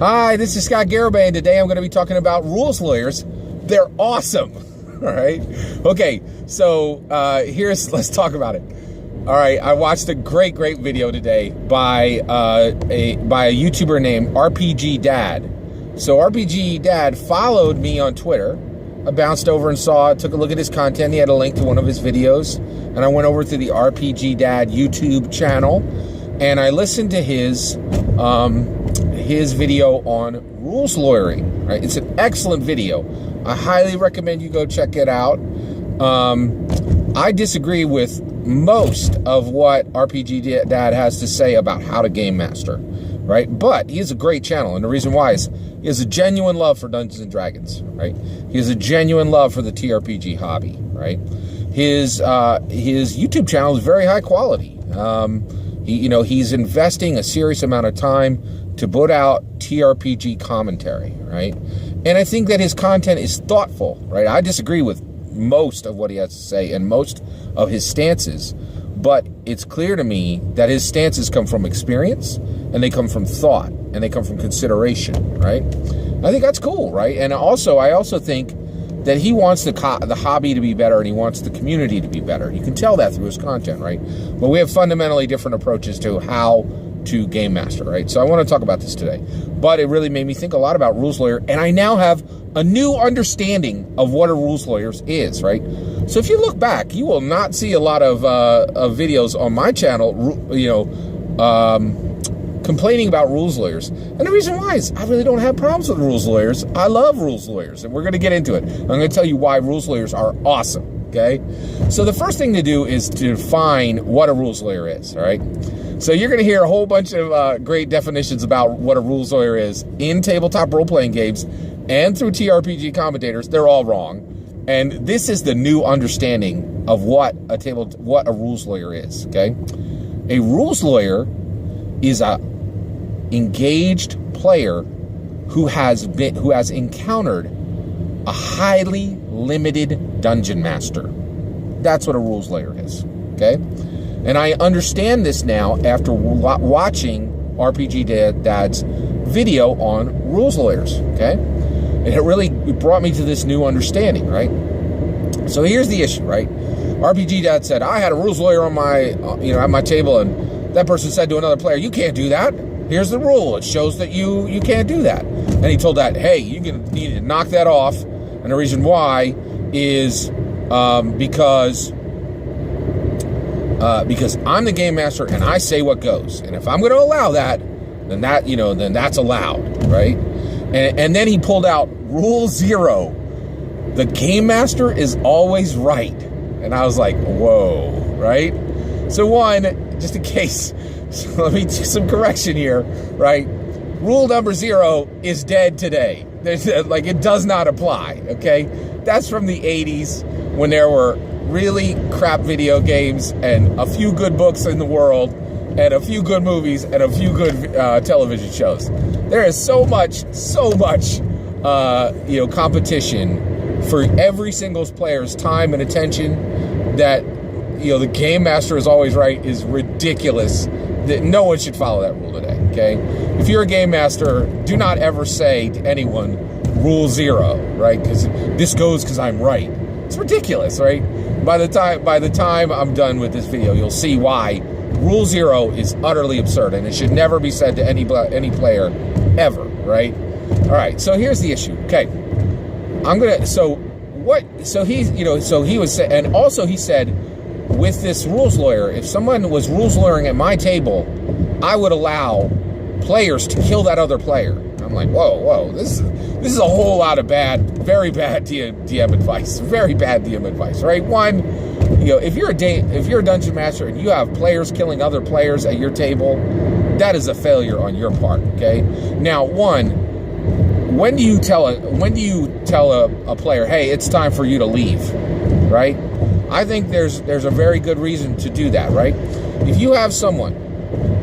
Hi, this is Scott Garibay, and today I'm going to be talking about rules lawyers. They're awesome. All right. Okay, so let's talk about it. All right, I watched a great video today by a YouTuber named RPG Dad. So RPG Dad followed me on Twitter. I bounced over and took a look at his content. He had a link to one of his videos, and I went over to the RPG Dad YouTube channel, and I listened to his video on rules lawyering. Right, it's an excellent video. I highly recommend you go check it out. I disagree with most of what RPG Dad has to say about how to game master, right? But he has a great channel, and the reason why is he has a genuine love for Dungeons and Dragons, right? He has a genuine love for the TRPG hobby, right? His YouTube channel is very high quality. He's investing a serious amount of time to put out TRPG commentary, right? And I think that his content is thoughtful, right? I disagree with most of what he has to say and most of his stances, but it's clear to me that his stances come from experience, and they come from thought, and they come from consideration, right? I think that's cool, right? And I also think that he wants the hobby to be better, and he wants the community to be better. You can tell that through his content, right? But we have fundamentally different approaches to how to game master, right? So I want to talk about this today. But it really made me think a lot about rules lawyer, and I now have a new understanding of what a rules lawyer is, right? So if you look back, you will not see a lot of videos on my channel, complaining about rules lawyers. And the reason why is I really don't have problems with rules lawyers. I love rules lawyers, and we're going to get into it. I'm going to tell you why rules lawyers are awesome, okay? So the first thing to do is to define what a rules lawyer is, all right? So you're going to hear a whole bunch of great definitions about what a rules lawyer is in tabletop role-playing games and through TRPG commentators. They're all wrong. And this is the new understanding of what a rules lawyer is, okay? A rules lawyer is a engaged player who has encountered a highly limited dungeon master. That's what a rules lawyer is, okay? And I understand this now after watching RPG Dad's video on rules lawyers, okay? And it really brought me to this new understanding, right? So here's the issue, right? RPG Dad said, I had a rules lawyer on my, at my table, and that person said to another player, you can't do that. Here's the rule. It shows that you can't do that. And he told that, hey, you need to knock that off. And the reason why is because I'm the game master and I say what goes. And if I'm going to allow that, then that's allowed, right? And then he pulled out rule 0. The game master is always right. And I was like, whoa, right? So one, just in case, so let me do some correction here, right? Rule number 0 is dead today. Like, it does not apply, okay? That's from the 80s when there were really crap video games and a few good books in the world and a few good movies and a few good television shows. There is so much competition for every single player's time and attention that the game master is always right is ridiculous. That no one should follow that rule today, okay? If you're a game master, do not ever say to anyone rule 0, right? Because this goes because I'm right. It's ridiculous, right? By the time I'm done with this video, you'll see why rule 0 is utterly absurd, and it should never be said to any player ever, right? All right, so here's the issue. Okay, he was saying, and also he said, with this rules lawyer, if someone was rules lawyering at my table, I would allow players to kill that other player. I'm like, whoa, this is a whole lot of very bad DM advice. Very bad DM advice, right? One, if you're a dungeon master and you have players killing other players at your table, that is a failure on your part, okay? Now, when do you tell a player, hey, it's time for you to leave, right? I think there's a very good reason to do that, right? If you have someone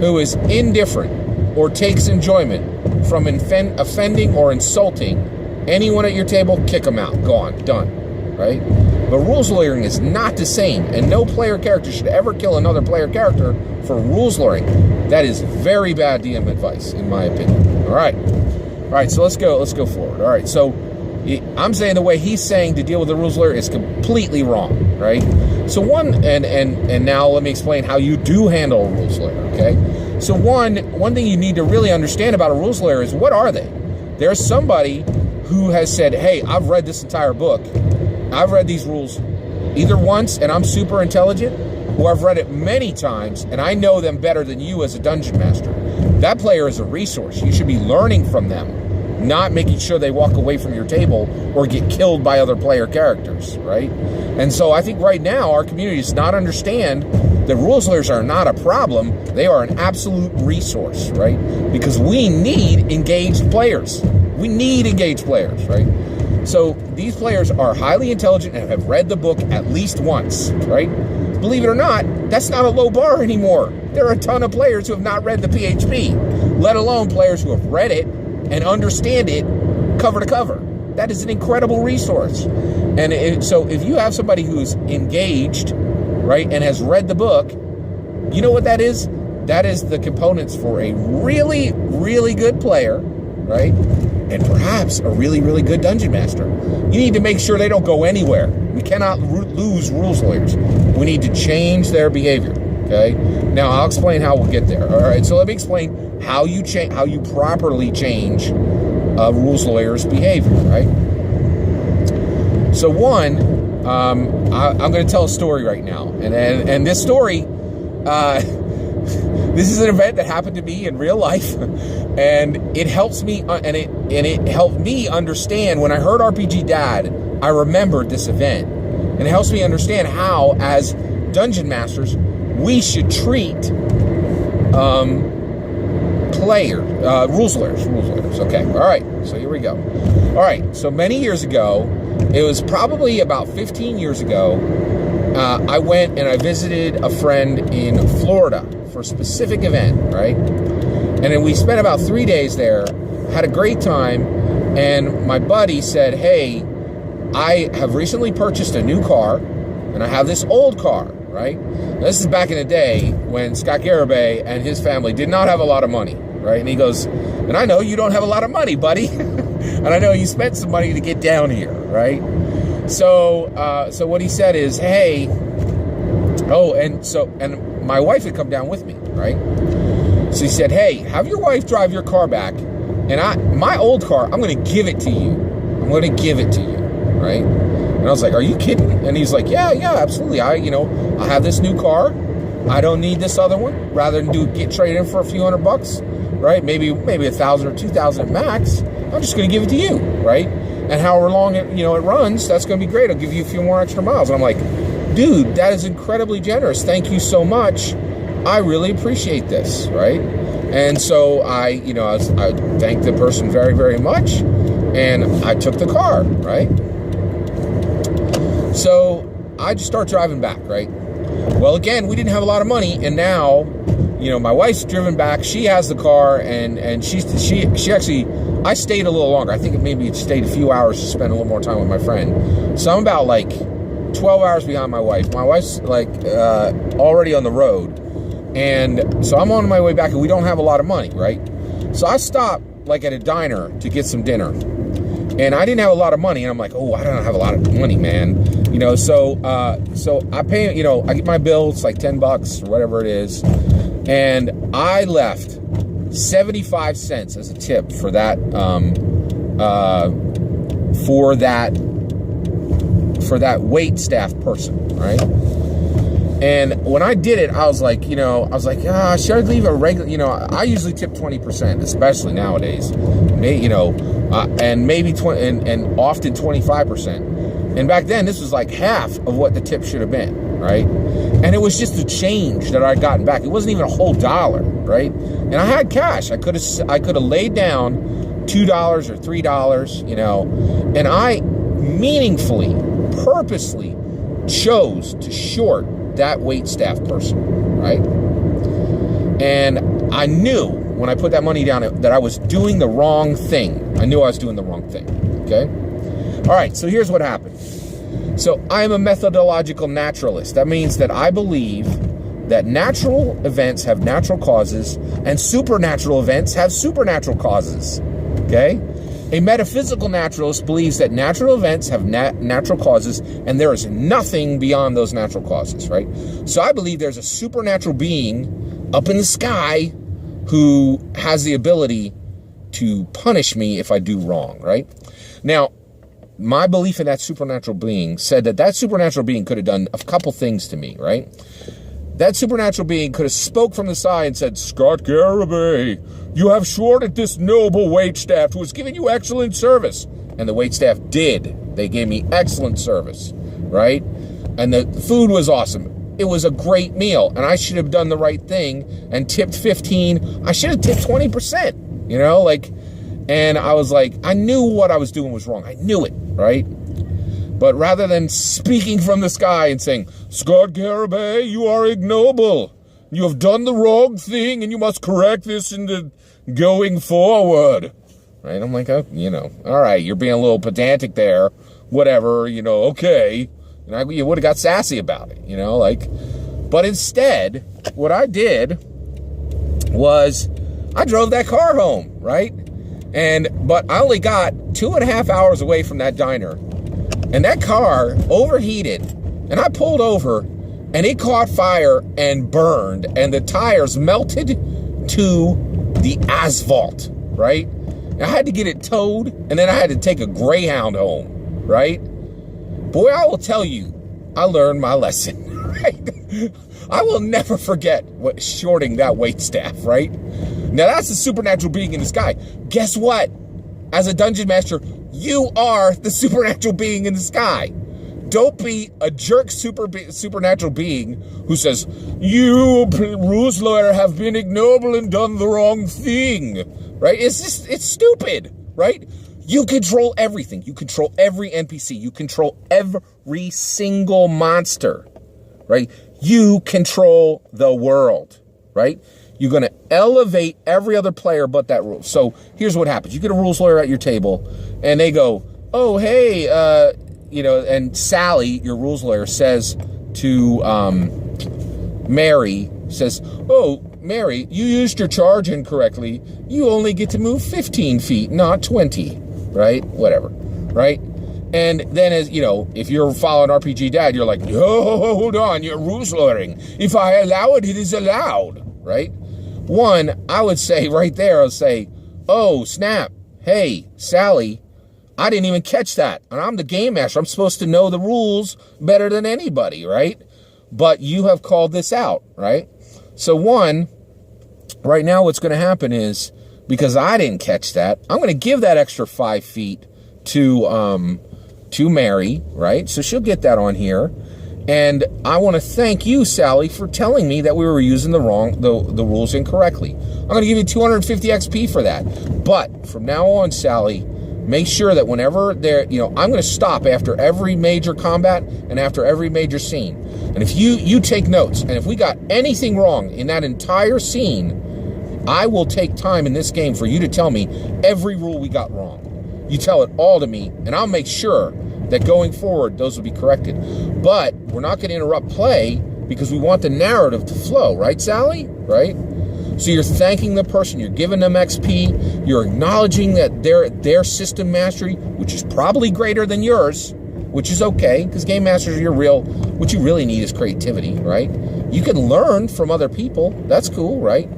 who is indifferent or takes enjoyment from offending or insulting anyone at your table, kick them out. Gone. Done. Right? But rules lawyering is not the same, and no player character should ever kill another player character for rules lawyering. That is very bad DM advice, in my opinion. All right. All right, so let's go forward. All right, so I'm saying the way he's saying to deal with the rules lawyer is completely wrong, right? So one, and now let me explain how you do handle a rules lawyer, okay? So one thing you need to really understand about a rules lawyer is, what are they? There's somebody who has said, hey, I've read this entire book. I've read these rules either once and I'm super intelligent, or I've read it many times and I know them better than you as a dungeon master. That player is a resource. You should be learning from them, not making sure they walk away from your table or get killed by other player characters, right? And so I think right now our community does not understand that rules lawyers are not a problem. They are an absolute resource, right? Because we need engaged players. We need engaged players, right? So these players are highly intelligent and have read the book at least once, right? Believe it or not, that's not a low bar anymore. There are a ton of players who have not read the PHP, let alone players who have read it and understand it cover to cover. That is an incredible resource. And so if you have somebody who's engaged, right, and has read the book, you know what that is? That is the components for a really, really good player, right? And perhaps a really, really good dungeon master. You need to make sure they don't go anywhere. We cannot lose rules lawyers. We need to change their behavior, okay? Now, I'll explain how we'll get there. All right, so let me explain how you properly change a rules lawyer's behavior, right? So one, I'm going to tell a story right now. And this story, this is an event that happened to me in real life, and it helps me, and it helped me understand. When I heard RPG Dad, I remembered this event, and it helps me understand how, as dungeon masters, we should treat rules lawyers. Okay, all right. So here we go. All right. So many years ago, it was probably about 15 years ago. I went and I visited a friend in Florida for a specific event, right? And then we spent about 3 days there, had a great time, and my buddy said, hey, I have recently purchased a new car, and I have this old car, right? Now, this is back in the day when Scott Garibay and his family did not have a lot of money, right? And he goes, and I know you don't have a lot of money, buddy, and I know you spent some money to get down here, right? So what he said is, hey, and my wife had come down with me, right? So he said, hey, have your wife drive your car back, and my old car, I'm going to give it to you. I'm going to give it to you, right? And I was like, are you kidding? And he's like, yeah, absolutely. I have this new car. I don't need this other one. Rather than get traded in for a few $100, right? Maybe 1,000 or 2,000 max. I'm just going to give it to you, right? And however long it runs, that's going to be great. I'll give you a few more extra miles. And I'm like, dude, that is incredibly generous. Thank you so much. I really appreciate this, right? And so I thanked the person very, very much, and I took the car, right? So I just start driving back, right? Well, again, we didn't have a lot of money, and now, my wife's driven back. She has the car, and she actually, I stayed a little longer. I think maybe stayed a few hours to spend a little more time with my friend. So I'm about 12 hours behind my wife. My wife's already on the road. And so I'm on my way back, and we don't have a lot of money, right? So I stopped at a diner to get some dinner. And I didn't have a lot of money, and I'm like, oh, I don't have a lot of money, man. So I pay, I get my bill, it's like $10 or whatever it is. And I left 75 cents as a tip for that, for that wait staff person, right? And when I did it, I was like, should I leave a regular, I usually tip 20%, especially nowadays, and maybe 20, and often 25%. And back then, this was like half of what the tip should have been, right? And it was just the change that I'd gotten back. It wasn't even a whole dollar, right? And I had cash. I could have laid down $2 or $3, and I meaningfully, purposely chose to short that wait staff person, right? And I knew when I put that money down that I was doing the wrong thing. I knew I was doing the wrong thing, okay? All right, so here's what happened. So I am a methodological naturalist. That means that I believe that natural events have natural causes and supernatural events have supernatural causes. Okay? A metaphysical naturalist believes that natural events have natural causes, and there is nothing beyond those natural causes, right? So I believe there's a supernatural being up in the sky who has the ability to punish me if I do wrong, right? Now, my belief in that supernatural being said that that supernatural being could have done a couple things to me, right? That supernatural being could have spoke from the side and said, Scott Garibay, you have shorted this noble waitstaff who has given you excellent service. And the waitstaff did. They gave me excellent service, right? And the food was awesome. It was a great meal, and I should have done the right thing and tipped 15. I should have tipped 20%, you know, like, and I was like, I knew what I was doing was wrong. I knew it, right? But rather than speaking from the sky and saying, Scott Garibay, you are ignoble. You have done the wrong thing, and you must correct this in the going forward. Right? I'm like, oh, you know, all right, you're being a little pedantic there. Whatever, you know, okay. And you would have got sassy about it, you know, like. But instead, what I did was I drove that car home, right? But I only got 2.5 hours away from that diner. And that car overheated, and I pulled over, and it caught fire and burned, and the tires melted to the asphalt, right? And I had to get it towed, and then I had to take a Greyhound home, right? Boy, I will tell you, I learned my lesson, right? I will never forget shorting that waitstaff, right? Now, that's the supernatural being in the sky. Guess what? As a dungeon master, you are the supernatural being in the sky. Don't be a jerk supernatural being who says, you, rules lawyer, have been ignoble and done the wrong thing, right? It's stupid, right? You control everything. You control every NPC. You control every single monster, right? You control the world, right? You're going to elevate every other player but that rule. So here's what happens. You get a rules lawyer at your table, and they go, oh, hey, you know, and Sally, your rules lawyer, says to Mary, says, oh, Mary, you used your charge incorrectly. You only get to move 15 feet, not 20, right? Whatever, right? And then, as you know, if you're following RPG Dad, you're like, no, hold on, you're rules lawyering. If I allow it, it is allowed, right? One, I would say right there, I'll say, oh, snap. Hey, Sally, I didn't even catch that. And I'm the game master. I'm supposed to know the rules better than anybody, right? But you have called this out, right? So one, right now what's going to happen is, because I didn't catch that, I'm going to give that extra 5 feet to Mary, right? So she'll get that on here. And I want to thank you, Sally, for telling me that we were using the rules incorrectly. I'm going to give you 250 XP for that. But from now on, Sally, make sure that whenever I'm going to stop after every major combat and after every major scene. And if you take notes, and if we got anything wrong in that entire scene, I will take time in this game for you to tell me every rule we got wrong. You tell it all to me, and I'll make sure that going forward, those will be corrected. But we're not going to interrupt play because we want the narrative to flow, right, Sally? Right? So you're thanking the person, you're giving them XP, you're acknowledging that their system mastery, which is probably greater than yours, which is okay, because game masters are what you really need is creativity, right? You can learn from other people, that's cool, right?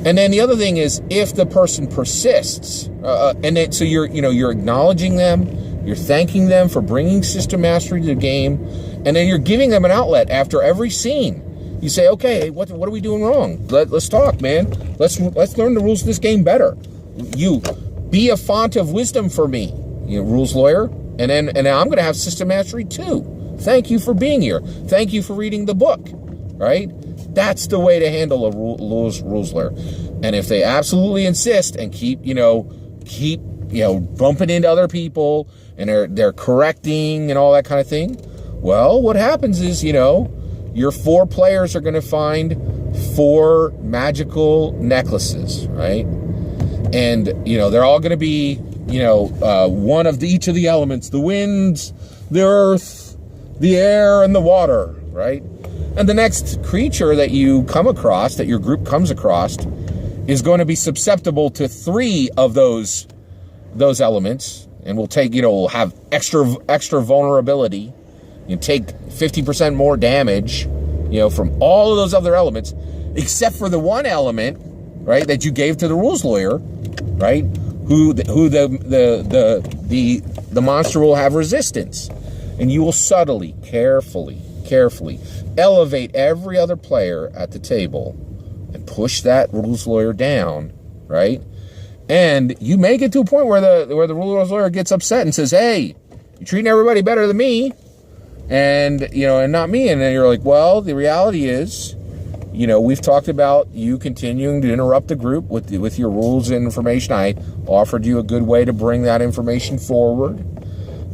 And then the other thing is, if the person persists, so you're acknowledging them, you're thanking them for bringing system mastery to the game, and then you're giving them an outlet after every scene. You say, okay, hey, what are we doing wrong? Let's talk, man. Let's learn the rules of this game better. You be a font of wisdom for me, rules lawyer, and then I'm going to have system mastery too. Thank you for being here. Thank you for reading the book, right? That's the way to handle a rules lawyer. And if they absolutely insist and keep bumping into other people and they're correcting and all that kind of thing, well, what happens is, your 4 players are going to find 4 magical necklaces, right? And, they're all going to be, one of each of the elements, the winds, the earth, the air, and the water, right? And the next creature that you come across, that your group comes across, is going to be susceptible to 3 of those those elements, and we'll take, we'll have extra vulnerability, take 50% more damage, from all of those other elements, except for the one element, right, that you gave to the rules lawyer, right, who the monster will have resistance. And you will subtly, carefully elevate every other player at the table and push that rules lawyer down, right? And you may get to a point where the rules lawyer gets upset and says, hey, you're treating everybody better than me, and and not me. And then you're like, well, the reality is, we've talked about you continuing to interrupt the group with your rules and information. I offered you a good way to bring that information forward,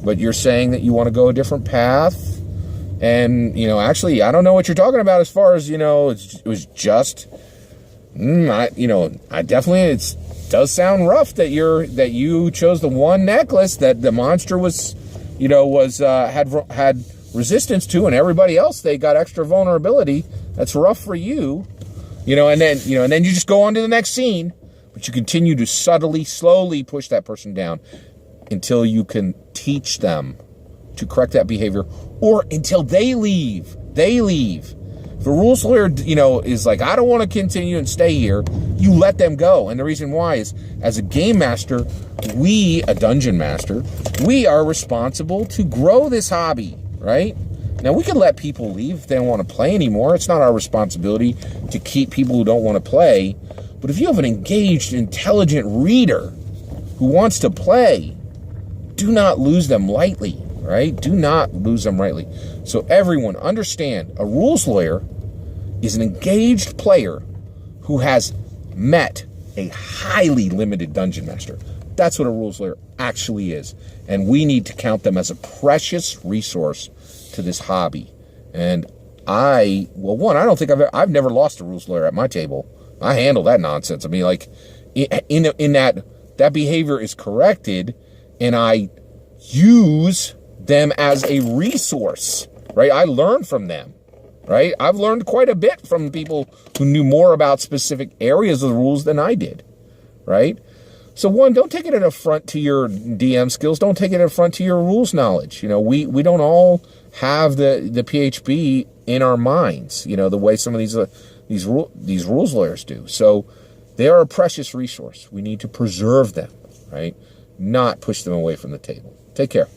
but you're saying that you want to go a different path. And, actually, I don't know what you're talking about as far as, it was just, I definitely, it does sound rough that you chose the one necklace that the monster was, had resistance to, and everybody else, they got extra vulnerability. That's rough for you, and then you just go on to the next scene, but you continue to slowly push that person down until you can teach them to correct that behavior, or until they leave. If a rules lawyer, is like, I don't want to continue and stay here, you let them go. And the reason why is, as a game master, a dungeon master, we are responsible to grow this hobby, right? Now, we can let people leave if they don't want to play anymore. It's not our responsibility to keep people who don't want to play. But if you have an engaged, intelligent reader who wants to play, do not lose them lightly, right? Do not lose them lightly. So everyone understand, a rules lawyer is an engaged player who has met a highly limited dungeon master. That's what a rules lawyer actually is. And we need to count them as a precious resource to this hobby. And I don't think I've never lost a rules lawyer at my table. I handle that nonsense. I mean, like, in that behavior is corrected, and I use them as a resource, right? I learn from them, right? I've learned quite a bit from people who knew more about specific areas of the rules than I did, right? So one, don't take it an affront to your DM skills. Don't take it an affront to your rules knowledge. We don't all have the PHB in our minds, the way some of these rules lawyers do. So they are a precious resource. We need to preserve them, right? Not push them away from the table. Take care.